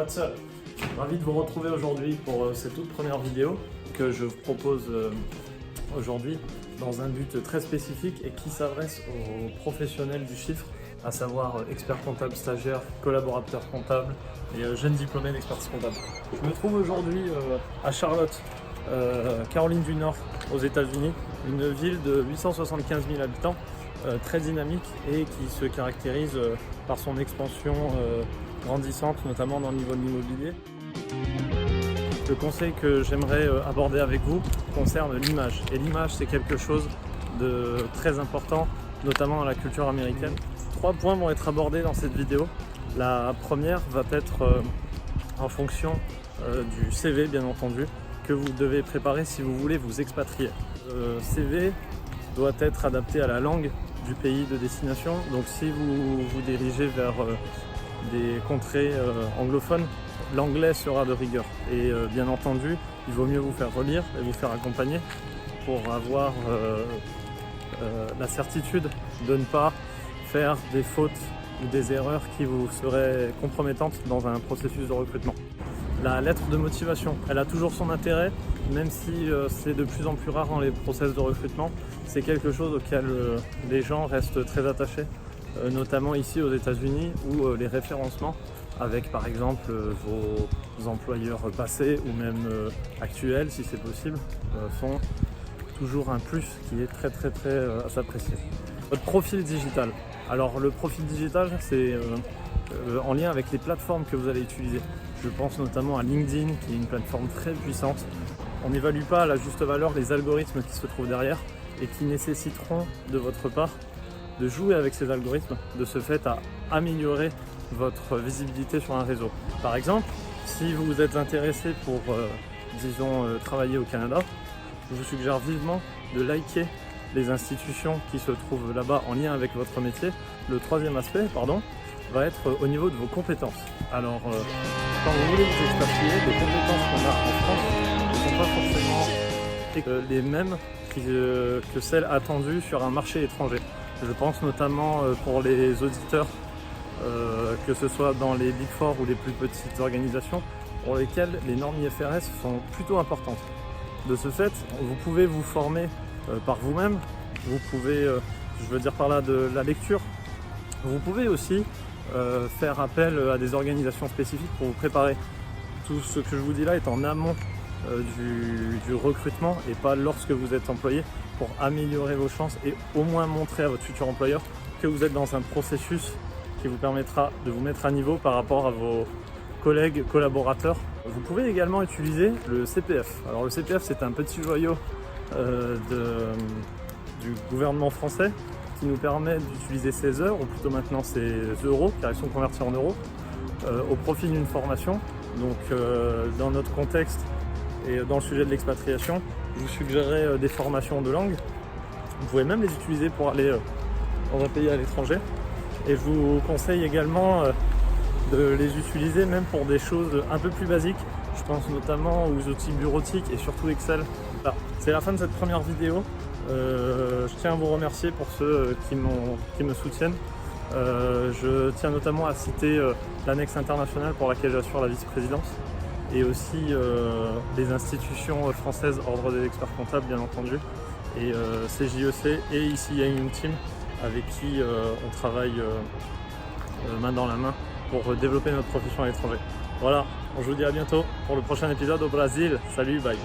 What's up? Ravi de vous retrouver aujourd'hui pour cette toute première vidéo que je vous propose aujourd'hui dans un but très spécifique et qui s'adresse aux professionnels du chiffre, à savoir experts comptables, stagiaires, collaborateurs comptables et jeunes diplômés d'expertise comptable. Je me trouve aujourd'hui à Charlotte, Caroline du Nord, aux États-Unis, une ville de 875 000 habitants, très dynamique et qui se caractérise par son expansion grandissante, notamment dans le niveau de l'immobilier. Le conseil que j'aimerais aborder avec vous concerne l'image. Et l'image, c'est quelque chose de très important, notamment dans la culture américaine. 3 points vont être abordés dans cette vidéo. La première va être en fonction du CV, bien entendu, que vous devez préparer si vous voulez vous expatrier. Le CV doit être adapté à la langue du pays de destination. Donc si vous vous dirigez vers des contrées anglophones, l'anglais sera de rigueur. Et bien entendu, il vaut mieux vous faire relire et vous faire accompagner pour avoir la certitude de ne pas faire des fautes ou des erreurs qui vous seraient compromettantes dans un processus de recrutement. La lettre de motivation, elle a toujours son intérêt, même si c'est de plus en plus rare dans les process de recrutement. C'est quelque chose auquel les gens restent très attachés, notamment ici aux États-Unis où les référencements avec par exemple vos employeurs passés ou même actuels si c'est possible sont toujours un plus qui est très à s'apprécier. Votre profil digital. Alors le profil digital c'est en lien avec les plateformes que vous allez utiliser. Je pense notamment à LinkedIn qui est une plateforme très puissante. On n'évalue pas à la juste valeur les algorithmes qui se trouvent derrière et qui nécessiteront de votre part de jouer avec ces algorithmes, de ce fait à améliorer votre visibilité sur un réseau. Par exemple, si vous êtes intéressé pour, travailler au Canada, je vous suggère vivement de liker les institutions qui se trouvent là-bas en lien avec votre métier. Le troisième aspect, va être au niveau de vos compétences. Alors, quand vous voulez vous expatrier, les compétences qu'on a en France ne sont pas forcément les mêmes que celles attendues sur un marché étranger. Je pense notamment pour les auditeurs, que ce soit dans les Big Four ou les plus petites organisations, pour lesquelles les normes IFRS sont plutôt importantes. De ce fait, vous pouvez vous former par vous-même, vous pouvez, je veux dire par là de la lecture, vous pouvez aussi faire appel à des organisations spécifiques pour vous préparer. Tout ce que je vous dis là est en amont du recrutement et pas lorsque vous êtes employé, pour améliorer vos chances et au moins montrer à votre futur employeur que vous êtes dans un processus qui vous permettra de vous mettre à niveau par rapport à vos collègues, collaborateurs. Vous pouvez également utiliser le CPF. Alors le CPF c'est un petit joyau du gouvernement français qui nous permet d'utiliser ces heures, ou plutôt maintenant ces euros, car ils sont convertis en euros, au profit d'une formation. Donc dans notre contexte et dans le sujet de l'expatriation, je vous suggérerais des formations de langue. Vous pouvez même les utiliser pour aller dans un pays à l'étranger. Et je vous conseille également de les utiliser même pour des choses un peu plus basiques. Je pense notamment aux outils bureautiques et surtout Excel. Voilà. C'est la fin de cette première vidéo. Je tiens à vous remercier pour ceux qui me soutiennent. Je tiens notamment à citer l'annexe internationale pour laquelle j'assure la vice-présidence et aussi les institutions françaises, Ordre des experts comptables bien entendu, et CJEC et ici Young Team avec qui on travaille main dans la main pour développer notre profession à l'étranger. Voilà, je vous dis à bientôt pour le prochain épisode au Brésil. Salut, bye.